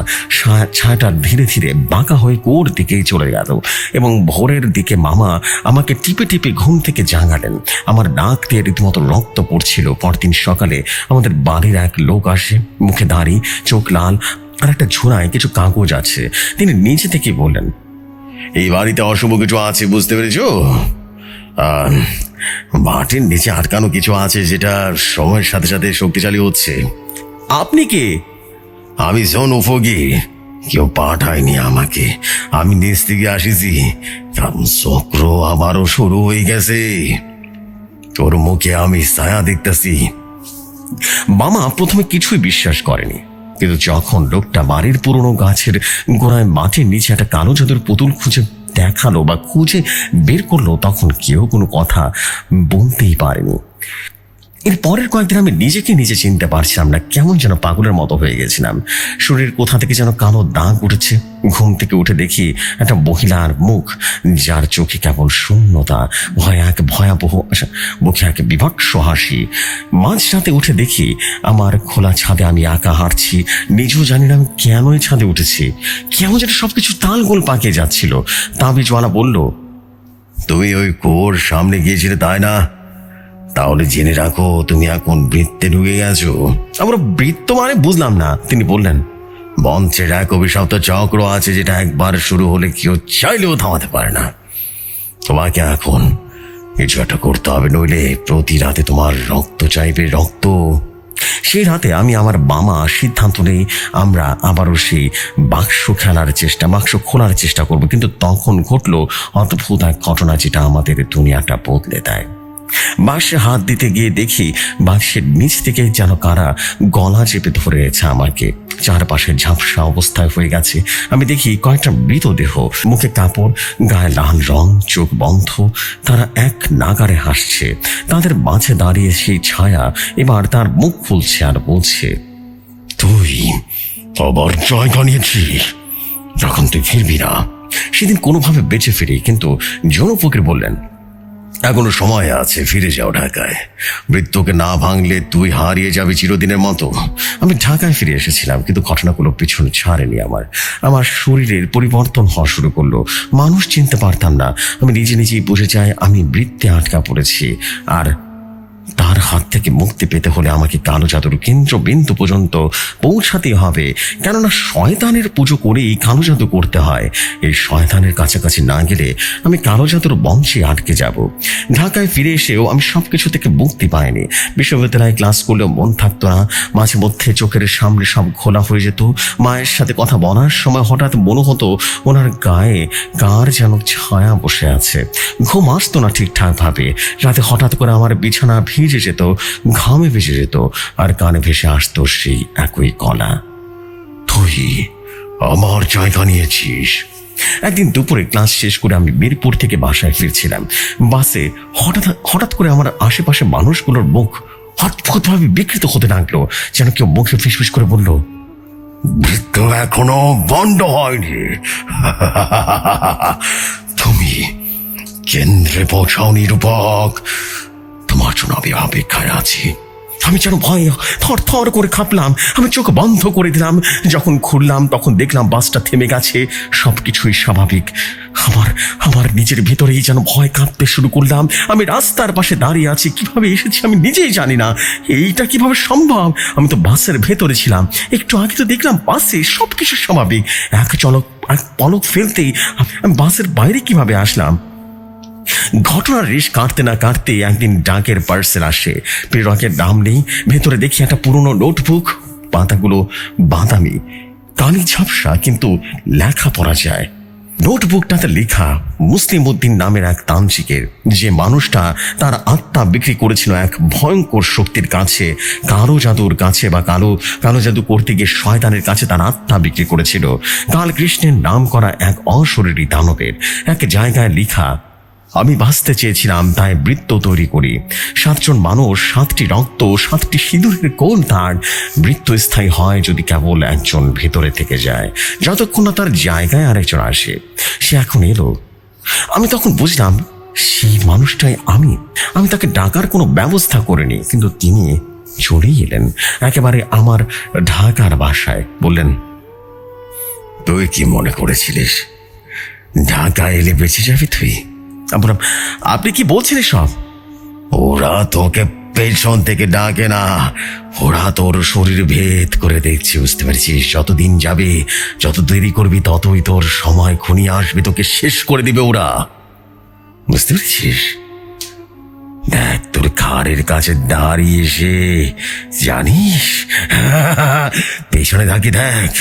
ছায়াটা ধীরে ধীরে বাঁকা হয়ে কোর দিকেই চলে গেল, এবং ভোরের দিকে মামা আমাকে টিপে টিপে ঘুম থেকে জাগালেন। আমার নাক দিয়ে রীতিমতো রক্ত পড়ছিল। পরদিন সকালে আমাদের বাড়ির এক লোক আসে, মুখে দাড়ি, চোখ লাল, আর একটা ঝোড়ায় কিছু কাগজ আছে। তিনি নিজে থেকে বললেন, এই বাড়িতে অশুভ কিছু আছে, বুঝতে পেরেছো? মাটির নিচে আটকানো কিছু আছে, যেটা সময়ের সাথে সাথে শক্তিশালী হচ্ছে। আপনি কে? আমি জন উফগি। কেউ পাঠায়নি আমাকে, আমি নিজ থেকে আসিছি। কারণ চক্র আবারও শুরু হয়ে গেছে। তোর মুখে আমি ছায়া দেখতেছি। মামা প্রথমে কিছুই বিশ্বাস করেনি, কিন্তু যখন লোকটা বাড়ির পুরনো গাছের গোড়ায় মাটির নিচে একটা কালো জাদুর পুতুল খুঁজে দেখালো বা খুঁজে বের করলো, তখন কেউ কোনো কথা বলতেই পারেনি। এর পরের কয়েকদিন আমি নিজেকে নিজে চিনতে পারছিলাম না। কেমন যেন পাগলের মতো হয়ে গেছিলাম। শরীরের কোথা থেকে যেন কালো দাগ উঠেছে। ঘুম থেকে উঠে দেখি একটা মহিলার মুখ, যার চোখে কেবল শূন্যতা, ভয়াবহ, মুখে এক বিভৎস হাসি। মাঝরাতে উঠে দেখি আমার খোলা ছাদে আমি একা হাঁটছি। নিজেও জানি না আমি কেনই ছাদে উঠেছি। কেমন যেন সবকিছু তালগোল পাকিয়ে যাচ্ছিল। তাবিজওয়ালা বলল, তুমি ওই কুয়োর সামনে গিয়েছিলে তাই না? তাহলে জেনে রাখো, তুমি এখন বৃত্তে ঢুকে গেছো। আমরা বৃত্ত মানে বুঝলাম না। তিনি বললেন, মন্ত্রের এক অভিশপ্ত চক্র আছে, যেটা একবার শুরু হলে কেউ চাইলেও থামাতে পারে না। তোমাকে এখন কিছু একটা করতে হবে, নইলে প্রতি রাতে তোমার রক্ত চাইবে, রক্ত। সেই রাতে আমি আমার বাবা সিদ্ধান্ত নেই আমরা আবারও সেই বাক্স খোলার চেষ্টা করব। কিন্তু তখন ঘটলো অদ্ভুত এক ঘটনা, যেটা আমাদের দুনিয়াটা বদলে দেয়। বাক্সে হাত দিতে গিয়ে দেখি বাক্সের নিচ থেকে যেন কারা গলা চেপে ধরেছে আমাকে। চারপাশে ঝাপসা অবস্থায় হয়ে গেছে। আমি দেখি কয়েকটা মৃতদেহ, মুখে কাপড়, গায়ে লাল রং, চোখ বন্ধ। তারা এক নাগারে হাসছে। তাদের মাঝে দাঁড়িয়ে সেই ছায়া এবার তার মুখ খুলছে আর বলছে, তুই আবার জায়গা নিয়েছিস, যখন তুই ফিরবি না। সেদিন কোনোভাবে বেঁচে ফিরি। কিন্তু জনফকির বললেন, এখনো সময় আছে, ফিরে যাও ঢাকায়। মৃত্যুকে না ভাঙলে তুই হারিয়ে যাবি চিরদিনের মতো। আমি ঢাকায় ফিরে এসেছিলাম, কিন্তু ঘটনাগুলো পিছনে ছাড়েনি। আমার শরীরের পরিবর্তন হওয়া শুরু করলো। মানুষ চিনতে পারতাম না। আমি নিজেই বুঝে যাই আমি বৃত্তে আটকা পড়েছি, আর তার হাত থেকে মুক্তি পেতে হলে আমাকে কালো জাদুর কেন্দ্রবিন্দু পর্যন্ত পৌঁছাতে হবে। কেননা শয়তানের পুজো করেই কালো জাদু করতে হয়। এই শয়তানের কাছাকাছি না গেলে আমি কালো জাদুর বংশে আটকে যাব। ঢাকায় ফিরে এসেও আমি সবকিছু থেকে মুক্তি পাইনি। বিশ্ববিদ্যালয়ে ক্লাস করলেও মন থাকতো না। মাঝে মধ্যে চোখের সামনে সব খোলা হয়ে যেত। মায়ের সাথে কথা বলার সময় হঠাৎ মনে হতো ওনার গায়ে কার যেন ছায়া বসে আছে। ঘুম আসতো না ঠিকঠাক ভাবে। রাতে হঠাৎ করে আমার বিছানা ভিজে যেত, ঘামে ভেসে যেত, আর কানে ভেসে আসতো সেই একই গলা, তুই আমার জায়গা নিয়েছিস। একদিন দুপুরে ক্লাস শেষ করে আমি মিরপুর থেকে বাসায় ফিরছিলাম। বাসে হঠাৎ করে আমার আশেপাশে মানুষগুলোর মুখ অদ্ভুতভাবে বিকৃত হতে লাগলো। যেন কেউ মুখে ফিসফিস করে বলল, মৃত্যু এখনো বন্ধ হয়নি। তুমি কেন্দ্রে পৌঁছাও নিরূপক, তোমার জন্য আমি অপেক্ষায় আছি। আমি যেন ভয়ে থর করে কাঁপলাম। আমি চোখ বন্ধ করে দিলাম। যখন খুললাম তখন দেখলাম বাসটা থেমে গেছে। সবকিছুই স্বাভাবিক। আমার নিজের ভেতরেই যেন ভয় কাঁপতে শুরু করলাম। আমি রাস্তার পাশে দাঁড়িয়ে আছি। কিভাবে এসেছি আমি নিজেই জানি না। এইটা কিভাবে সম্ভব? আমি তো বাসের ভেতরে ছিলাম। একটু আগে তো দেখলাম বাসে সবকিছু স্বাভাবিক। এক পলক ফেলতেই আমি বাসের বাইরে কিভাবে আসলাম? ঘটনার রেশ কাটতে না কাটতে একদিন ডাকের পার্সেল আসে। প্রেরকের নাম নেই। ভেতরে দেখি একটা পুরনো নোটবুক। পাতাগুলো বাদামি, কালি ঝাপসা, কিন্তু লেখা পড়া যায়। নোটবুকটাতে লেখা মুসলিম উদ্দিন নামের এক তান্ত্রিকের, যে মানুষটা তার আত্মা বিক্রি করেছিল এক ভয়ঙ্কর শক্তির কাছে, কালো জাদুর কাছে, বা কালো জাদু করতে গিয়ে শয়তানের কাছে তার আত্মা বিক্রি করেছিল। কাল কৃষ্ণের নাম করা এক অশরীরী দানবের। এক জায়গায় লেখা, আমি বাঁচতে চেয়েছিলাম তাই বৃত্ত তৈরি করি। 7 জন মানুষ, 7টি রক্ত, 7টি সিঁদুরের কোণ। তার বৃত্ত স্থায়ী হয় যদি কেবল একজন ভেতরে থেকে যায়, যতক্ষণ না তার জায়গায় আরেকজন আসে। সে এখন এলো। আমি তখন বুঝলাম সেই মানুষটাই আমি তাকে ডাকার কোনো ব্যবস্থা করিনি, কিন্তু তিনি চলেই এলেন একেবারে আমার ঢাকার বাসায়। বললেন, তুই কি মনে করেছিলিস ঢাকা এলে বেঁচে যাবি তুই? আপনি কি বলছেন এসব? ওরা তোকে পেছন থেকে ডাকে না, ওরা তোর শরীর ভেদ করে দেখছে, বুঝতে পারছিস? যতদিন যাবে, যত দেরি করবি, ততই তোর সময় ঘনিয়ে আসবে, তোকে শেষ করে দিবে ওরা, বুঝতে পারছিস? দেখ, তোর ঘাড়ের কাছে দাঁড়িয়ে সে, জানিস, পেছনে তাকিয়ে দেখ,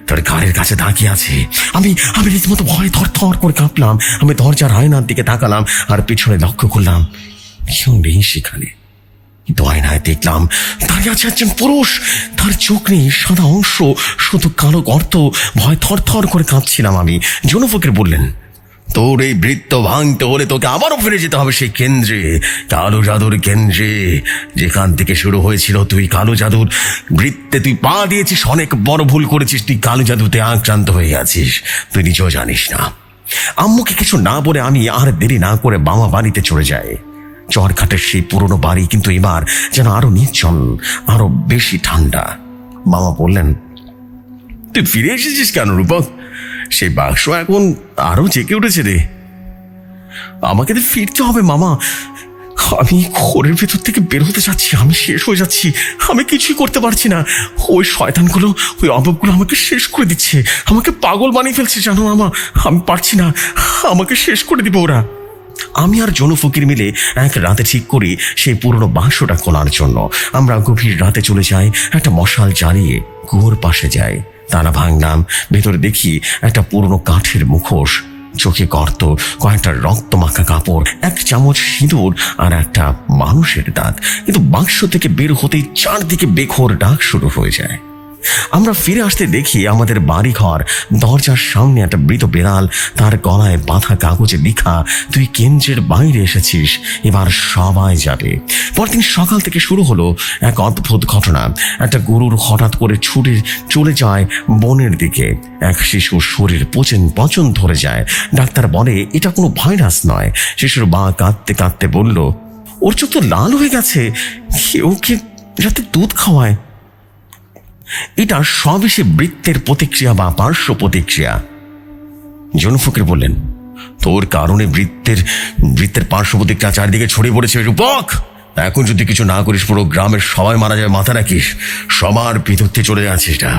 তোর ঘাড়ের কাছে তাকিয়ে আছে। আমি রীতিমতো ভয় থর করে কাঁপলাম। আমি দরজার আয়নার দিকে তাকালাম আর পিছনে লক্ষ্য করলাম কেউ নেই সেখানে। কিন্তু আয়নায় দেখলাম দাঁড়িয়ে আছে একজন পুরুষ। তার চোখ নেই, সাদা অংশ, শুধু কালো গর্ত। ভয় থর করে কাঁপছিলাম আমি। জনফকির বললেন, তোর এই বৃত্ত ভাঙতে হলে তোকে আবারও ফিরে যেতে হবে সেই কেন্দ্রে, কালো জাদুর কেন্দ্রে, যেখান থেকে শুরু হয়েছিল। তুই কালো জাদুর বৃত্তে তুই পা দিয়েছিস, অনেক বড় ভুল করেছিস। তুই কালো জাদুতে আক্রান্ত হয়ে গেছিস, তুই নিজেও জানিস না। আম্মুকে কিছু না বলে আমি আর দেরি না করে মামা বাড়িতে চলে যাই। চরঘাটের সেই পুরনো বাড়ি, কিন্তু এবার যেন আরো নির্জন, আরো বেশি ঠান্ডা। মামা বললেন, তুই ফিরে এসেছিস কেন রূপক? সেই বাক্স এখন আরো জেগে উঠেছে রে। আমাকে তো ফিরতে হবে মামা। আমি ঘোরের ভেতর থেকে বের হতে চাচ্ছি। আমি শেষ হয়ে যাচ্ছি। আমি কিছুই করতে পারছি না। ওই শয়তানগুলো, ওই অভাবগুলো আমাকে শেষ করে দিচ্ছে। আমাকে পাগল বানিয়ে ফেলছে জানো মামা। আমি পারছি না, আমাকে শেষ করে দিবে ওরা। আমি আর জনু ফকির মিলে এক রাতে ঠিক করি সেই পুরনো বাক্সটা খোলার জন্য। আমরা গভীর রাতে চলে যাই, একটা মশাল জ্বালিয়ে কুয়োর পাশে যাই। তালা ভাঙলাম, ভেতরে দেখি একটা পুরনো কাঠের মুখোশ, চোখে গর্ত, কয়েকটা রক্ত মাখা কাপড়, এক চামচ সিঁদুর আর একটা মানুষের দাঁত। কিন্তু বাক্স থেকে বের হতেই চারদিকে বেঘোর ডাক শুরু হয়ে যায়। আমরা ফিরে আসতে দেখি আমাদের বাড়ি ঘর, দরজার সামনে একটা মৃত বেড়াল, তার গলায় বাঁধা কাগজে লেখা, তুই কেন্দ্রের বাইরে এসেছিস, এবার সবাই যাবে। পরদিন সকাল থেকে শুরু হলো এক অদ্ভুত ঘটনা। একটা গরুর হঠাৎ করে ছুটে চলে যায় বনের দিকে। এক শিশুর শরীর পচন ধরে যায়। ডাক্তার বলে এটা কোনো ভাইরাস নয়। শিশুর মা কাঁদতে কাঁদতে বলল, ওর চোখ তো লাল হয়ে গেছে, ওকে রাতে দুধ খাওয়ায়। এটা সবই সে বৃত্তের প্রতিক্রিয়া বা পার্শ্ব প্রতিক্রিয়া। জনু ফকির বললেন, তোর কারণে বৃত্তের পার্শ্ব প্রতিক্রিয়া চারদিকে ছড়িয়ে পড়েছে রূপক। এখন যদি কিছু না করিস পুরো গ্রামের সবাই মারা যাবে, মাথা রাখিস, সবার বিরুদ্ধে চলে যাচ্ছিস না।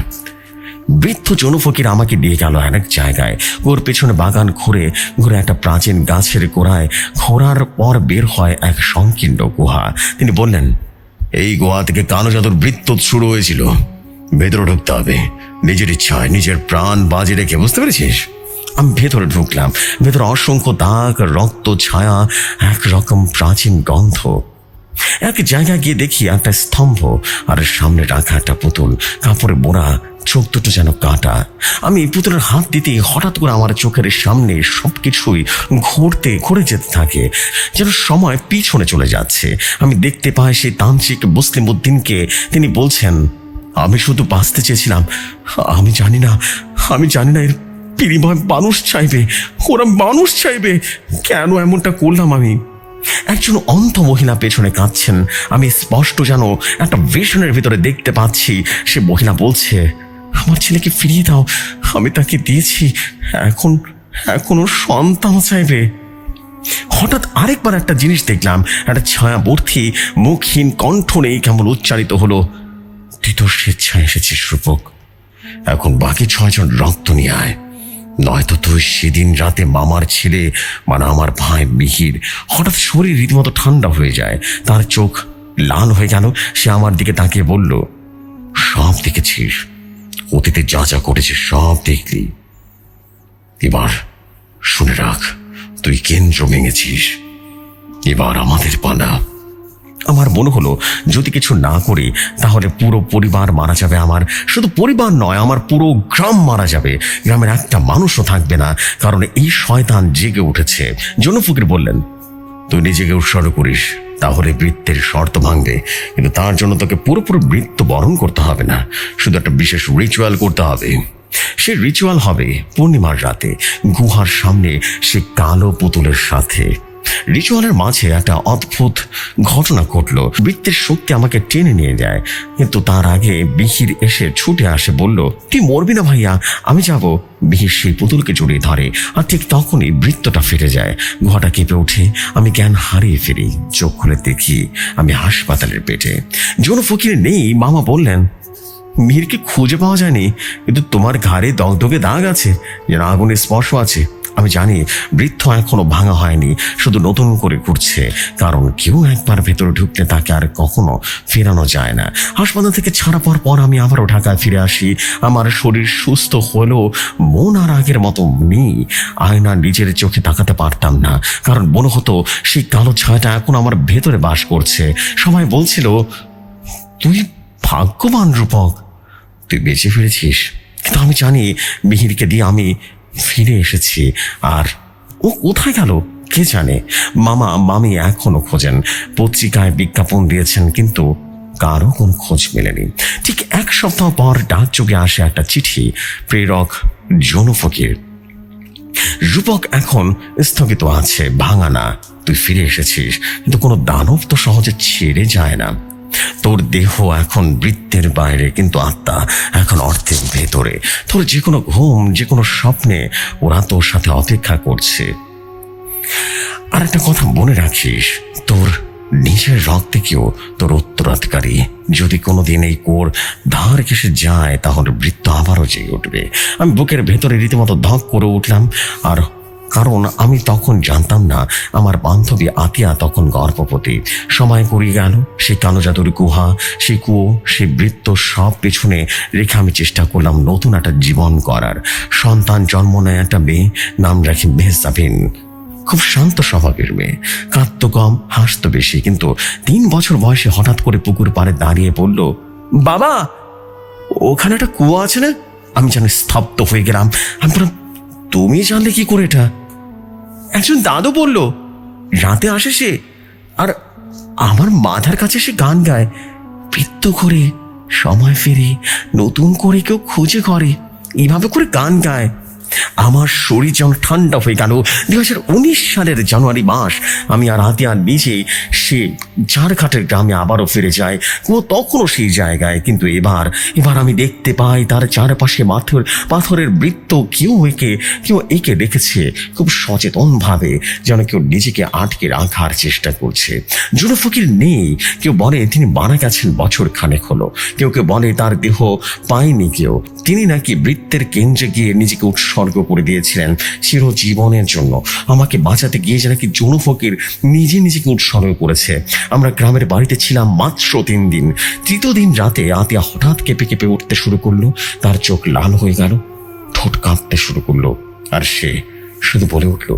বৃদ্ধ জনু ফকির আমাকে নিয়ে গেল এক জায়গায়। ওর পেছনে বাগান ঘুরে একটা প্রাচীন গাছের গোড়ায় ঘোরার পর বের হয় এক সংকীর্ণ গুহা। তিনি বললেন, এই গুহা থেকে কালো জাদুর বৃত্ত শুরু হয়েছিল, ভেতরে ঢুকতে হবে নিজের ইচ্ছায়, নিজের প্রাণ বাজি রেখে, বুঝতে পেরেছিস? আমি ভেতরে ঢুকলাম। ভেতরে অসংখ্য দাগ, রক্ত, ছায়া, একরকম প্রাচীন গন্ধ। এক জায়গায় গিয়ে দেখি একটা স্তম্ভ, আর সামনে রাখা একটা পুতুল, কাপড়ে মোড়া, চোখ দুটো যেন কাটা। আমি পুতুলের হাত দিতে হঠাৎ করে আমার চোখের সামনে সবকিছুই ঘুরে যেতে থাকে, যেন সময় পিছনে চলে যাচ্ছে। আমি দেখতে পাই সেই তান্ত্রিক মুসলিম উদ্দিনকে। তিনি বলছেন, আমি শুধু বাঁচতে চেয়েছিলাম, আমি জানি না এর বিনিময় মানুষ চাইবে, ওরা মানুষ চাইবে। কেন এমনটা করলাম আমি? একজন অন্ধ মহিলা পেছনে কাঁদছেন। আমি স্পষ্ট যেন একটা ভিশনের ভিতরে দেখতে পাচ্ছি। সে মহিলা বলছে, আমার ছেলেকে ফিরিয়ে দাও, আমি তাকে দিয়েছি, এখনো সন্তান চাইবে। হঠাৎ আরেকবার একটা জিনিস দেখলাম, একটা ছায়াবর্তী মুখহীন কণ্ঠ নেই কেমন উচ্চারিত হলো, তুই তো স্বেচ্ছায় এসেছিস রূপক, এখন বাকি 6 জন রক্ত নিয়ে আয়, নয়তো তুই সেদিন রাতে মামার ছেলে মানে আমার ভাই মিহির হঠাৎ শরীর রীতিমতো ঠান্ডা হয়ে যায়, তার চোখ লাল হয়ে গেল। সে আমার দিকে তাকিয়ে বলল, সব দেখেছিস, অতীতে যা যা করেছে সব দেখলি, এবার শুনে রাখ, তুই কেন্দ্র ভেঙেছিস, এবার আমাদের পালা। আমার মনে হলো যদি কিছু না করি তাহলে পুরো পরিবার মারা যাবে। আমার শুধু পরিবার নয়, আমার পুরো গ্রাম মারা যাবে। গ্রামের একটা মানুষও থাকবে না, কারণ এই শয়তান জেগে উঠেছে। জনু ফকির বললেন, তুই নিজেকে উৎসর্গ করিস, তাহলে বৃত্তের শর্ত ভাঙবে, কিন্তু তার জন্য তোকে পুরোপুরি বৃত্ত বরণ করতে হবে না, শুধু একটা বিশেষ রিচুয়াল করতে হবে। সে রিচুয়াল হবে পূর্ণিমার রাতে গুহার সামনে সে কালো পুতুলের সাথে। রিচুয়ালের মাঝে একটা অদ্ভুত ঘটনা ঘটলো। বৃত্তের শক্তি আমাকে টেনে নিয়ে যায়, কিন্তু তার আগে মিহির এসে ছুটে আসে, বলল, তুই মরবি না ভাইয়া, আমি যাব। মিহির সেই পুতুলকে জড়িয়ে ধরে, আর ঠিক তখনই বৃত্তটা ফেটে যায়। গুহাটা কেঁপে ওঠে, আমি জ্ঞান হারিয়ে ফেলি। চোখ খুলে দেখি আমি হাসপাতালের পেটে। জনু ফকির নেই। মামা বললেন, মিহিরকে খুঁজে পাওয়া যায়নি, কিন্তু তোমার ঘাড়ে দগদগে দাগ আছে, যেন আগুনের স্পর্শ আছে। আমি জানি বৃত্ত এখনো ভাঙা হয়নি, শুধু নতুন করে ঘুরছে, কারণ কেউ একবার ভেতরে ঢুকলে তাকে আর কখনো ফেরানো যায় না। হাসপাতাল থেকে ছাড়া পাওয়ার পর আমি আবারও ঢাকায় ফিরে আসি। আমার শরীর সুস্থ হলেও মন আর আগের মতো নেই। আয়না নিজের চোখে তাকাতে পারতাম না, কারণ মনে হতো সেই কালো ছায়াটা এখন আমার ভেতরে বাস করছে। সবাই বলছিল, তুই ভাগ্যবান রূপক, তুই বেঁচে ফিরেছিস। কিন্তু আমি জানি মিহিরকে দিয়ে আমি ফিরে এসেছি, আর ও কোথায় গেল কে জানে। মামা মামি এখনো খোঁজেন, পত্রিকায় বিজ্ঞাপন দিয়েছেন, কিন্তু কারো কোনো খোঁজ মেলেনি। ঠিক 1 সপ্তাহ পর ডাকযোগে আসে একটা চিঠি, প্রেরক জনু ফকির। রূপক এখন স্থগিত আছে, ভাঙা না, তুই ফিরে এসেছিস, কিন্তু কোনো দানব তো সহজে ছেড়ে যায় না। তোর দেহ এখন বৃত্তের বাইরে, কিন্তু আত্মা এখন অর্থের ভেতরে। তোর যে কোনো ঘুম, যে কোনো স্বপ্নে ওরা তোর সাথে অপেক্ষা করছে। আর একটা কথা মনে রাখিস, তোর নিজের রক্তে কেউ তোর উত্তরাধিকারী। যদি কোনোদিন এই কোর ধার ঘেঁষে যায়, তাহলে বৃত্ত আবারও জেগে উঠবে। আমি বুকের ভেতরে রীতিমতো ধক করে উঠলাম, আর কারণ আমি তখন জানতাম না আমার বান্ধবী আতিয়া তখন গর্ভবতী। সময় গড়িয়ে গেল, সেই কালো জাদুর গুহা, সেই কুয়ো, সেই বৃত্ত সব পেছনে রেখে আমি চেষ্টা করলাম নতুন একটা জীবন করার। সন্তান জন্ম নেয় একটা মেয়ে, নাম রাখি মেহজাবিন। খুব শান্ত স্বভাবের মেয়ে, কাঁদতো কম, হাসতো বেশি। কিন্তু 3 বছর বয়সে হঠাৎ করে পুকুর পাড়ে দাঁড়িয়ে বলল, বাবা ওখানে একটা কুয়ো আছে না? আমি যেন স্তব্ধ হয়ে গেলাম। আমি বললাম, তুমি জানলে কি করে এটা? একজন দাদু বলল, রাতে আসে সে, আর আমার মাথার কাছে সে গান গায়, বৃত্ত করে সময় ফেরে নতুন করে কেউ খুঁজে করে, এইভাবে করে গান গায়। আমার শরীর যেন ঠান্ডা হয়ে গেল। 2019 সালের জানুয়ারি মাস। আমি আর আতিয়া নিজে সে ঝাড়ঘাটের গ্রামে আবারও ফিরে যায়। ও তখনও সেই জায়গায়, কিন্তু এবার আমি দেখতে পাই তার চারপাশে পাথরের বৃত্ত কেউ এঁকে রেখেছে খুব সচেতনভাবে, যেন কেউ নিজেকে আটকে রাখার চেষ্টা করছে। জুনো ফকির নেই। কেউ বলে তিনি মারা গেছেন বছর খানেক হলো, কেউ বলে তার দেহ পায়নি কেউ। তিনি নাকি বৃত্তের কেন্দ্রে গিয়ে নিজেকে উৎসর্গ করে দিয়েছিলেন চিরজীবনের জন্য। আমাকে বাঁচাতে গিয়ে যে নাকি জুনো ফকির নিজেকে উৎসর্গ করেছে। আমরা গ্রামের বাড়িতে ছিলাম মাত্র 3 দিন। 3য় দিন রাতে আতিয়া হঠাৎ কেঁপে উঠতে শুরু করলো। তার চোখ লাল হয়ে গেল, ঠোঁট কাঁপতে শুরু করলো, আর সে শুধু বলে উঠল,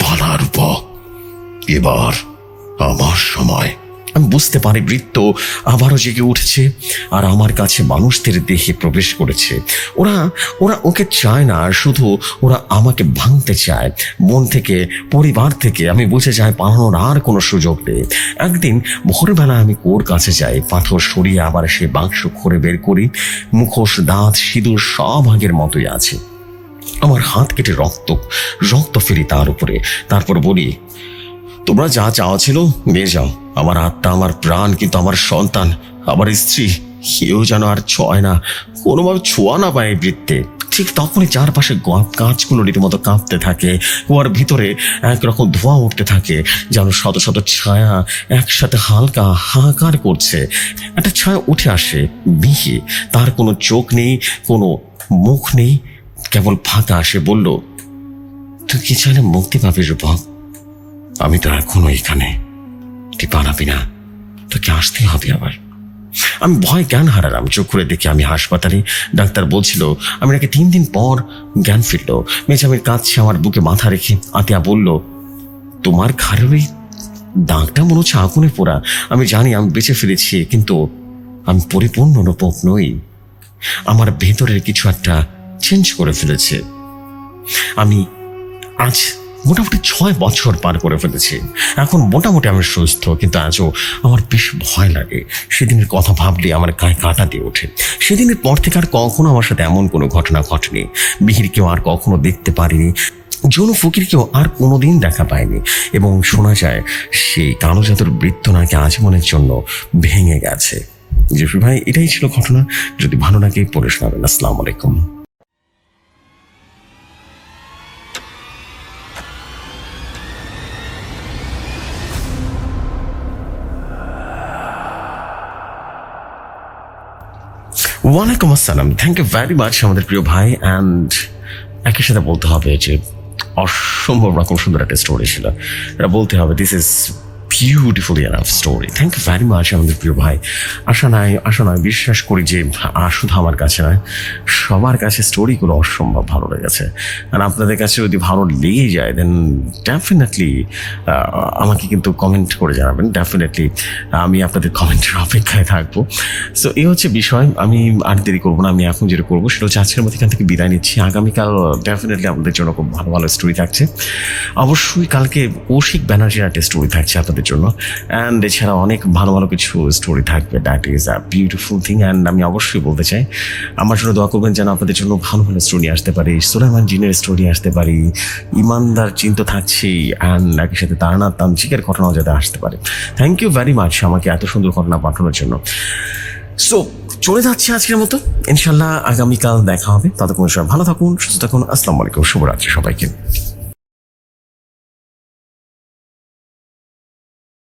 পালার পর এবার আমার সময়। আমি বুঝতে পারি বৃত্ত আবারও জেগে উঠেছে, আর আমার কাছে মানুষদের দেহে প্রবেশ করেছে। ওরা ওকে চায় না, শুধু ওরা আমাকে ভাঙতে চায় মন থেকে, পরিবার থেকে। আমি বুঝে যাই পালানোর আর কোনো সুযোগ নেই। একদিন ভোরবেলা আমি ওর কাছে যাই, পাথর সরিয়ে আবার সে বাক্স খুঁড়ে বের করি। মুখোশ, দাঁত, সিঁদুর সব আগের মতোই আছে। আমার হাত কেটে রক্ত ফেলি তার উপরে। তারপর বলি, তোমরা যা চাওয়া ছিল নিয়ে যাও। আমার আত্মা, আমার প্রাণ, কিন্তু আমার সন্তান, আমার স্ত্রী, কেউ যেন আর ছয় না, কোনোভাবে ছোঁয়া না পায় বৃত্তে। ঠিক তখনই চারপাশে গাছগুলো রীতিমতো কাঁপতে থাকে। কুয়ার ভিতরে একরকম ধোঁয়া উঠতে থাকে, যেন শত শত ছায়া একসাথে হালকা হাহাকার করছে। একটা ছায়া উঠে আসে, মিহি, তার কোনো চোখ নেই, কোনো মুখ নেই, কেবল ফাঁকা। আসে বলল, তুই কি চাইলে মুক্তি পাবি রূপক? আমি তো এখনো এখানে, তুই পালাবি না, তোকে আসতে হবে আবার। আমি ভয় জ্ঞান হারালাম। চোখ করে দেখি আমি হাসপাতালে। ডাক্তার বলছিল আমি নাকি 3 দিন পর জ্ঞান ফিরল। মেজামের কাঁদছে আমার বুকে মাথা রেখে। আতিয়া বলল, তোমার ঘাড়ের ওই দাগটা মনে হচ্ছে আগুনে পোড়া। আমি জানি আমি বেঁচে ফিরেছি, কিন্তু আমি পরিপূর্ণ রূপক নই। আমার ভেতরের কিছু একটা চেঞ্জ করে ফেলেছে। আমি আজ মোটামুটি 6 বছর পার করে ফেলেছি। এখন মোটামুটি আমি সুস্থ, কিন্তু আজও আমার বেশ ভয় লাগে। সেদিনের কথা ভাবলে আমার গায়ে কাঁটা দিয়ে ওঠে। সেদিনের পর থেকে আর কখনো আমার সাথে এমন কোনো ঘটনা ঘটেনি। মিহিরকেও আর কখনো দেখতে পারিনি, জুনো ফকিরকেও আর কোনোদিন দেখা পায়নি। এবং শোনা যায় সেই কালো জাদুর বৃত্ত নাকি আজীবনের জন্য ভেঙে গেছে। জেফি ভাই, এটাই ছিল ঘটনা। যদি ভালো লাগে পড়ে শোনাবেন। আসসালামু আলাইকুম। ওয়ালাইকুম আসসালাম। থ্যাংক ইউ ভেরি মাচ আমাদের প্রিয় ভাই। অ্যান্ড একই সাথে বলতে হবে যে অসম্ভব রকম সুন্দর একটা স্টোরি ছিল। এটা বলতে হবে, this is beautifully enough story. Thank you very much আমাদের প্রিয় ভাই। আশা নয়, বিশ্বাস করি যে শুধু আমার কাছে নয়, সবার কাছে স্টোরিগুলো অসম্ভব ভালো লেগেছে। আর আপনাদের কাছে যদি ভালো লেগে যায়, দেন ডেফিনেটলি আমাকে কিন্তু কমেন্ট করে জানাবেন। ডেফিনেটলি আমি আপনাদের কমেন্টের অপেক্ষায় থাকবো। সো এই হচ্ছে বিষয়। আমি আর দেরি করবো না। আমি এখন যেটা করবো সেটা হচ্ছে আজকের মধ্যে এখান থেকে বিদায় নিচ্ছি। আগামীকাল ডেফিনেটলি আপনাদের জন্য খুব ভালো ভালো স্টোরি থাকছে। অবশ্যই কালকে কৌশিক ব্যানার্জির একটা স্টোরি থাকছে আপনাদের জন্য। অ্যান্ড এছাড়া অনেক ভালো ভালো কিছু স্টোরি থাকবে। That is a beautiful thing. And আমি অবশ্যই বলতে চাই, আমার জন্য দোয়া করবেন যেন আপনাদের জন্য ভালো ভালো স্টোরি আসতে পারি। সুলাইমান জিনের স্টোরি আসতে পারি, ইমানদার চিন তো থাকছেই, অ্যান্ড একই সাথে তারানাথ তান্ত্রিকের ঘটনাও যাতে আসতে পারে। থ্যাংক ইউ ভেরি মাচ আমাকে এত সুন্দর ঘটনা পাঠানোর জন্য। সো চলে যাচ্ছে আজকের মতো। ইনশাল্লাহ আগামীকাল দেখা হবে। ততক্ষণ সবাই ভালো থাকুন, সুস্থ থাকুন। আসসালামু আলাইকুম, শুভরাত্রি সবাইকে।